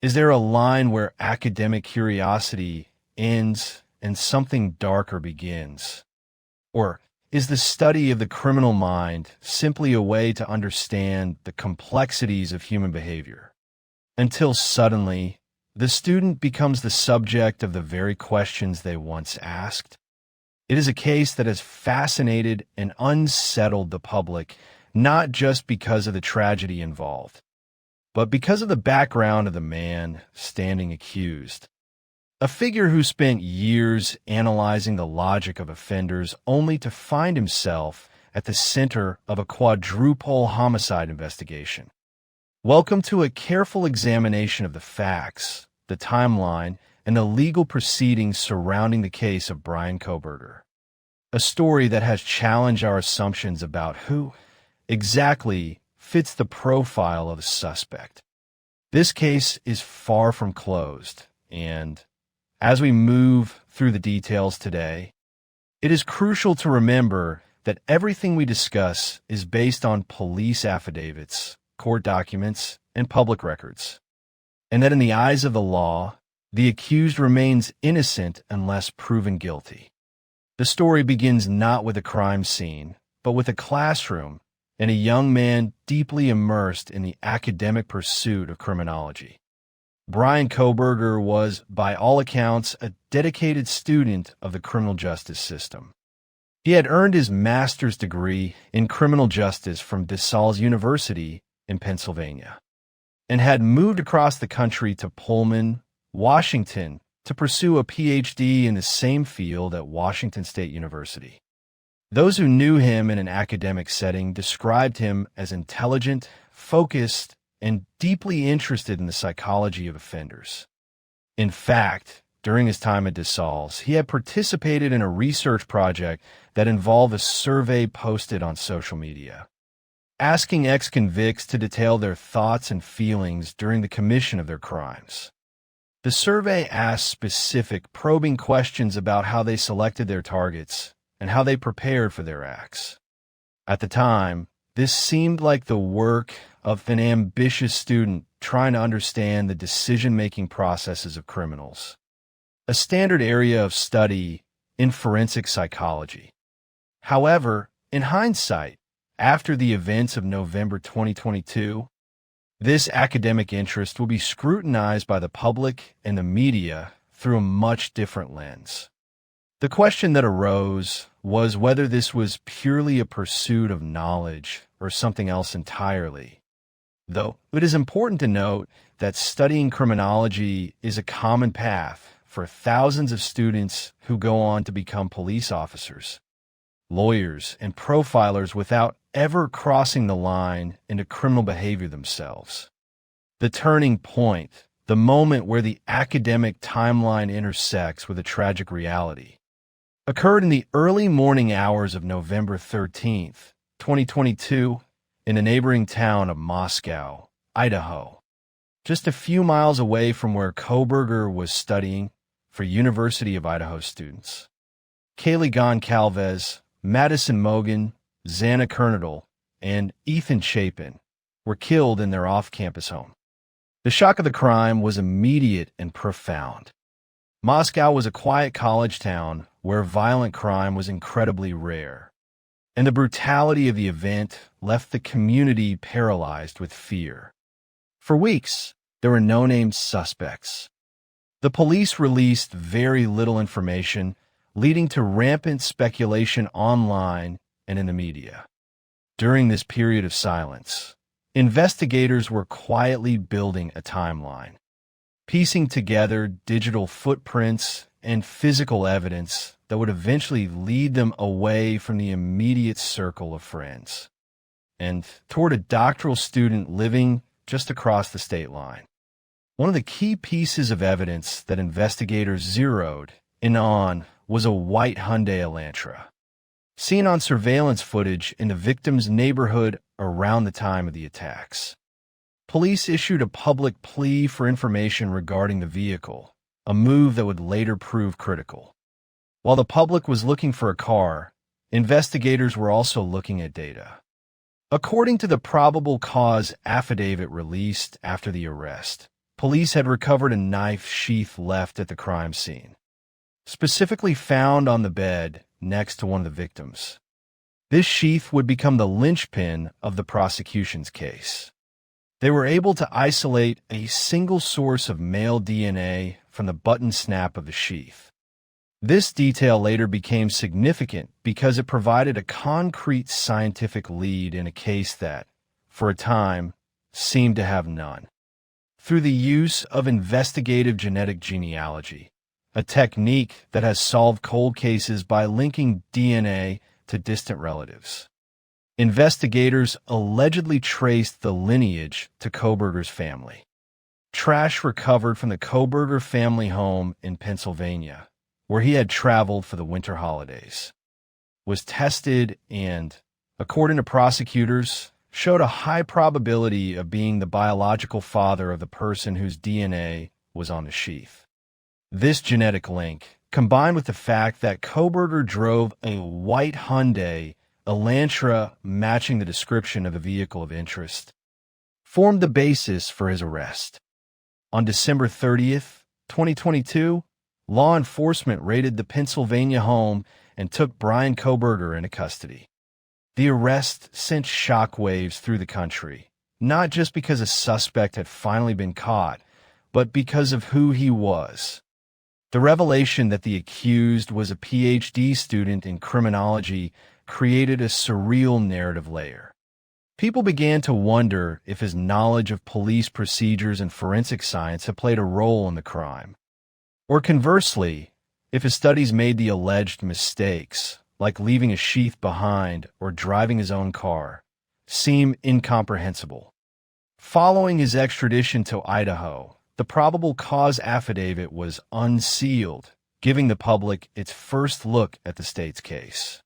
Is there a line where academic curiosity ends and something darker begins? Or is the study of the criminal mind simply a way to understand the complexities of human behavior? Until suddenly, the student becomes the subject of the very questions they once asked. It is a case that has fascinated and unsettled the public, not just because of the tragedy involved, but because of the background of the man standing accused. A figure who spent years analyzing the logic of offenders only to find himself at the center of a quadruple homicide investigation. Welcome to a careful examination of the facts, the timeline, and the legal proceedings surrounding the case of Bryan Kohberger. A story that has challenged our assumptions about who exactly fits the profile of the suspect. This case is far from closed, and as we move through the details today, it is crucial to remember that everything we discuss is based on police affidavits, court documents, and public records, and that in the eyes of the law, the accused remains innocent unless proven guilty. The story begins not with a crime scene, but with a classroom and a young man deeply immersed in the academic pursuit of criminology. Bryan Kohberger was, by all accounts, a dedicated student of the criminal justice system. He had earned his master's degree in criminal justice from DeSales University in Pennsylvania, and had moved across the country to Pullman, Washington, to pursue a PhD in the same field at Washington State University. Those who knew him in an academic setting described him as intelligent, focused, and deeply interested in the psychology of offenders. In fact, during his time at DeSales, he had participated in a research project that involved a survey posted on social media, asking ex-convicts to detail their thoughts and feelings during the commission of their crimes. The survey asked specific, probing questions about how they selected their targets and how they prepared for their acts. At the time, this seemed like the work of an ambitious student trying to understand the decision-making processes of criminals, a standard area of study in forensic psychology. However, in hindsight, after the events of November 2022, this academic interest will be scrutinized by the public and the media through a much different lens. The question that arose was whether this was purely a pursuit of knowledge or something else entirely. Though it is important to note that studying criminology is a common path for thousands of students who go on to become police officers, lawyers, and profilers without ever crossing the line into criminal behavior themselves. The turning point, the moment where the academic timeline intersects with a tragic reality, occurred in the early morning hours of November 13th, 2022, in the neighboring town of Moscow, Idaho, just a few miles away from where Kohberger was studying for University of Idaho students. Kaylee Goncalves, Madison Mogan, Xana Kernadal, and Ethan Chapin were killed in their off-campus home. The shock of the crime was immediate and profound. Moscow was a quiet college town where violent crime was incredibly rare, and the brutality of the event left the community paralyzed with fear. For weeks, there were no named suspects. The police released very little information, leading to rampant speculation online and in the media. During this period of silence, investigators were quietly building a timeline, piecing together digital footprints and physical evidence that would eventually lead them away from the immediate circle of friends and toward a doctoral student living just across the state line. One of the key pieces of evidence that investigators zeroed in on was a white Hyundai Elantra, seen on surveillance footage in the victim's neighborhood around the time of the attacks. Police issued a public plea for information regarding the vehicle, a move that would later prove critical. While the public was looking for a car, investigators were also looking at data. According to the probable cause affidavit released after the arrest, police had recovered a knife sheath left at the crime scene, specifically found on the bed next to one of the victims. This sheath would become the linchpin of the prosecution's case. They were able to isolate a single source of male DNA from the button snap of the sheath. This detail later became significant because it provided a concrete scientific lead in a case that, for a time, seemed to have none. Through the use of investigative genetic genealogy, a technique that has solved cold cases by linking DNA to distant relatives, investigators allegedly traced the lineage to Kohberger's family. Trash recovered from the Kohberger family home in Pennsylvania, where he had traveled for the winter holidays, was tested and, according to prosecutors, showed a high probability of being the biological father of the person whose DNA was on the sheath. This genetic link, combined with the fact that Kohberger drove a white Hyundai Elantra matching the description of the vehicle of interest, formed the basis for his arrest. On December 30th, 2022, law enforcement raided the Pennsylvania home and took Bryan Kohberger into custody. The arrest sent shockwaves through the country, not just because a suspect had finally been caught, but because of who he was. The revelation that the accused was a PhD student in criminology created a surreal narrative layer. People began to wonder if his knowledge of police procedures and forensic science had played a role in the crime. Or conversely, if his studies made the alleged mistakes, like leaving a sheath behind or driving his own car, seem incomprehensible. Following his extradition to Idaho, the probable cause affidavit was unsealed, giving the public its first look at the state's case.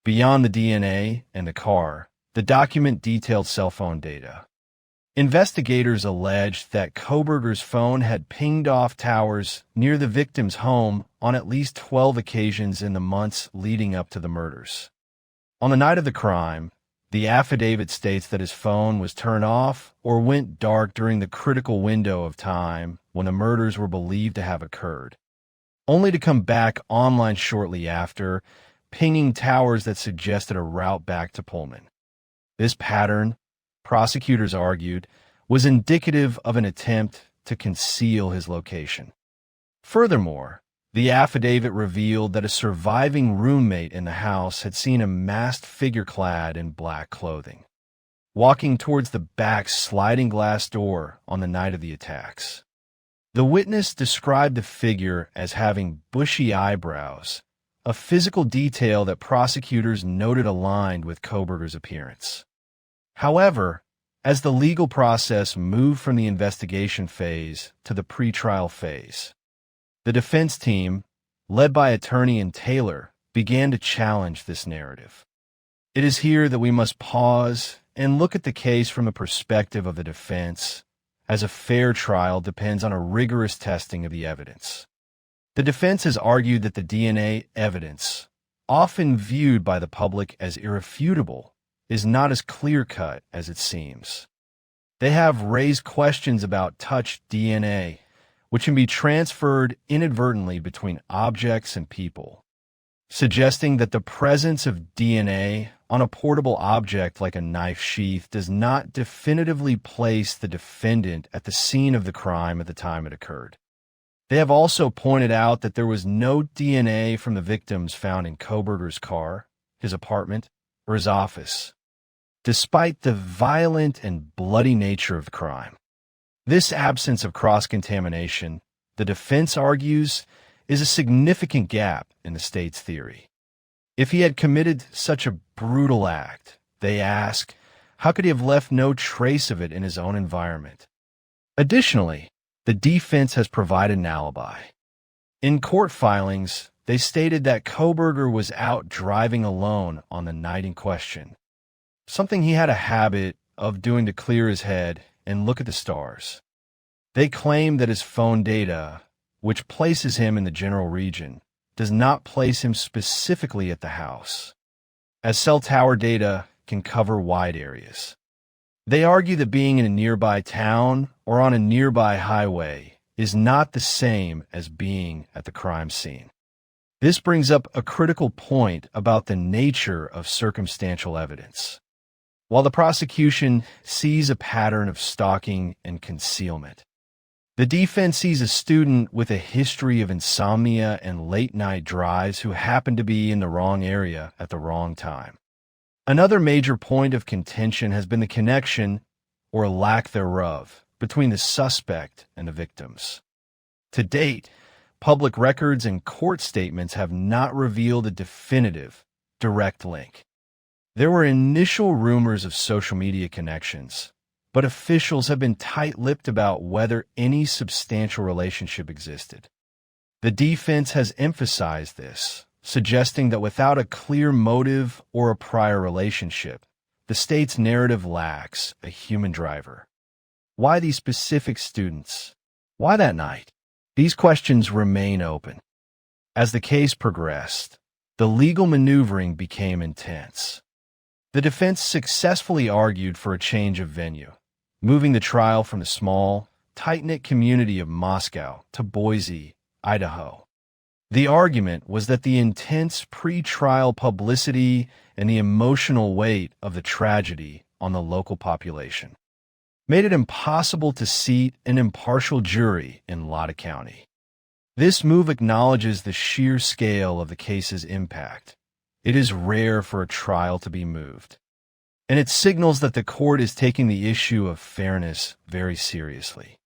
Beyond the DNA and the car, the document detailed cell phone data. Investigators alleged that Kohberger's phone had pinged off towers near the victim's home on at least 12 occasions in the months leading up to the murders. On the night of the crime, the affidavit states that his phone was turned off or went dark during the critical window of time when the murders were believed to have occurred, only to come back online shortly after, pinging towers that suggested a route back to Pullman. This pattern, prosecutors argued, was indicative of an attempt to conceal his location. Furthermore, the affidavit revealed that a surviving roommate in the house had seen a masked figure clad in black clothing, walking towards the back sliding glass door on the night of the attacks. The witness described the figure as having bushy eyebrows, a physical detail that prosecutors noted aligned with Kohberger's appearance. However, as the legal process moved from the investigation phase to the pretrial phase, the defense team, led by attorney and Taylor, began to challenge this narrative. It is here that we must pause and look at the case from the perspective of the defense, as a fair trial depends on a rigorous testing of the evidence. The defense has argued that the DNA evidence, often viewed by the public as irrefutable, is not as clear-cut as it seems. They have raised questions about touch DNA, which can be transferred inadvertently between objects and people, suggesting that the presence of DNA on a portable object like a knife sheath does not definitively place the defendant at the scene of the crime at the time it occurred. They have also pointed out that there was no DNA from the victims found in Kohberger's car, his apartment, or his office, despite the violent and bloody nature of the crime. This absence of cross-contamination, the defense argues, is a significant gap in the state's theory. If he had committed such a brutal act, they ask, how could he have left no trace of it in his own environment? Additionally, the defense has provided an alibi. In court filings, they stated that Kohberger was out driving alone on the night in question, something he had a habit of doing to clear his head and look at the stars. They claim that his phone data, which places him in the general region, does not place him specifically at the house, as cell tower data can cover wide areas. They argue that being in a nearby town or on a nearby highway is not the same as being at the crime scene. This brings up a critical point about the nature of circumstantial evidence. While the prosecution sees a pattern of stalking and concealment, the defense sees a student with a history of insomnia and late-night drives who happened to be in the wrong area at the wrong time. Another major point of contention has been the connection, or lack thereof, between the suspect and the victims. To date, public records and court statements have not revealed a definitive, direct link. There were initial rumors of social media connections, but officials have been tight-lipped about whether any substantial relationship existed. The defense has emphasized this, suggesting that without a clear motive or a prior relationship, the state's narrative lacks a human driver. Why these specific students? Why that night? These questions remain open. As the case progressed, the legal maneuvering became intense. The defense successfully argued for a change of venue, moving the trial from the small, tight-knit community of Moscow to Boise, Idaho. The argument was that the intense pre-trial publicity and the emotional weight of the tragedy on the local population made it impossible to seat an impartial jury in Lada County. This move acknowledges the sheer scale of the case's impact. It is rare for a trial to be moved, and it signals that the court is taking the issue of fairness very seriously.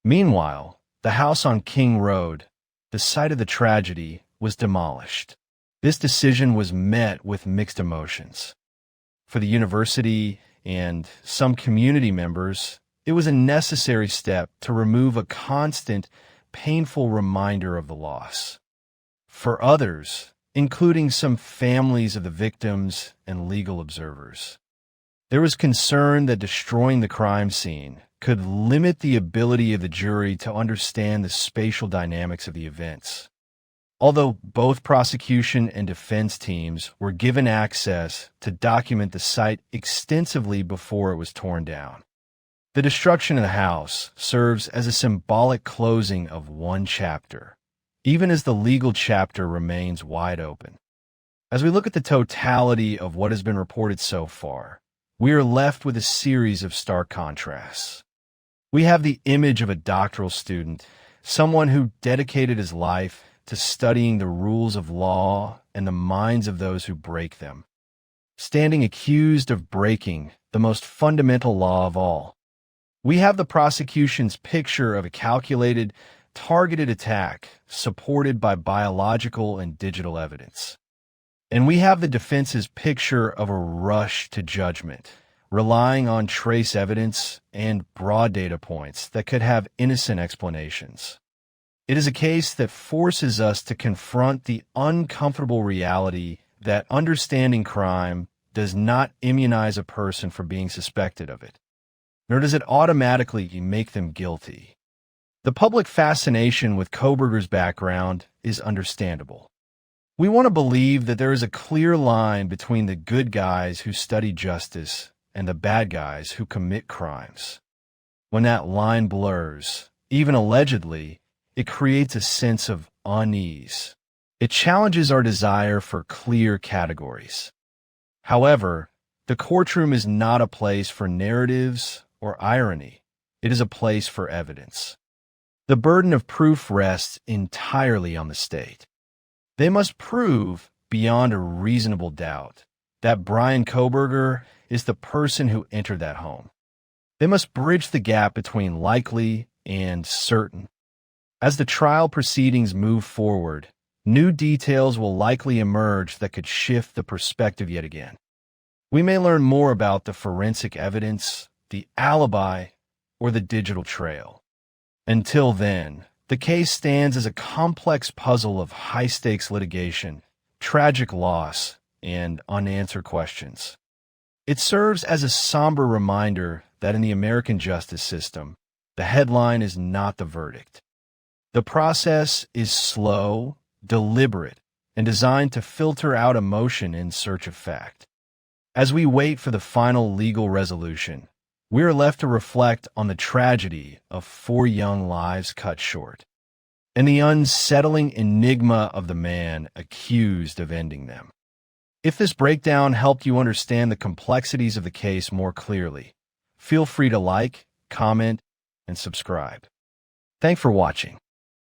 Meanwhile, the house on King Road, the site of the tragedy, was demolished. This decision was met with mixed emotions. For the university and some community members, it was a necessary step to remove a constant, painful reminder of the loss. For others, including some families of the victims and legal observers, there was concern that destroying the crime scene could limit the ability of the jury to understand the spatial dynamics of the events. Although both prosecution and defense teams were given access to document the site extensively before it was torn down, the destruction of the house serves as a symbolic closing of one chapter, even as the legal chapter remains wide open. As we look at the totality of what has been reported so far, we are left with a series of stark contrasts. We have the image of a doctoral student, someone who dedicated his life to studying the rules of law and the minds of those who break them, standing accused of breaking the most fundamental law of all. We have the prosecution's picture of a calculated, targeted attack supported by biological and digital evidence. And we have the defense's picture of a rush to judgment, relying on trace evidence and broad data points that could have innocent explanations. It is a case that forces us to confront the uncomfortable reality that understanding crime does not immunize a person from being suspected of it, nor does it automatically make them guilty. The public fascination with Kohberger's background is understandable. We want to believe that there is a clear line between the good guys who study justice and the bad guys who commit crimes. When that line blurs, even allegedly, it creates a sense of unease. It challenges our desire for clear categories. However, the courtroom is not a place for narratives or irony. It is a place for evidence. The burden of proof rests entirely on the state. They must prove, beyond a reasonable doubt, that Bryan Kohberger is the person who entered that home. They must bridge the gap between likely and certain. As the trial proceedings move forward, new details will likely emerge that could shift the perspective yet again. We may learn more about the forensic evidence, the alibi, or the digital trail. Until then, the case stands as a complex puzzle of high-stakes litigation, tragic loss, and unanswered questions. It serves as a somber reminder that in the American justice system, the headline is not the verdict. The process is slow, deliberate, and designed to filter out emotion in search of fact. As we wait for the final legal resolution, we are left to reflect on the tragedy of 4 young lives cut short, and the unsettling enigma of the man accused of ending them. If this breakdown helped you understand the complexities of the case more clearly, feel free to like, comment, and subscribe. Thanks for watching.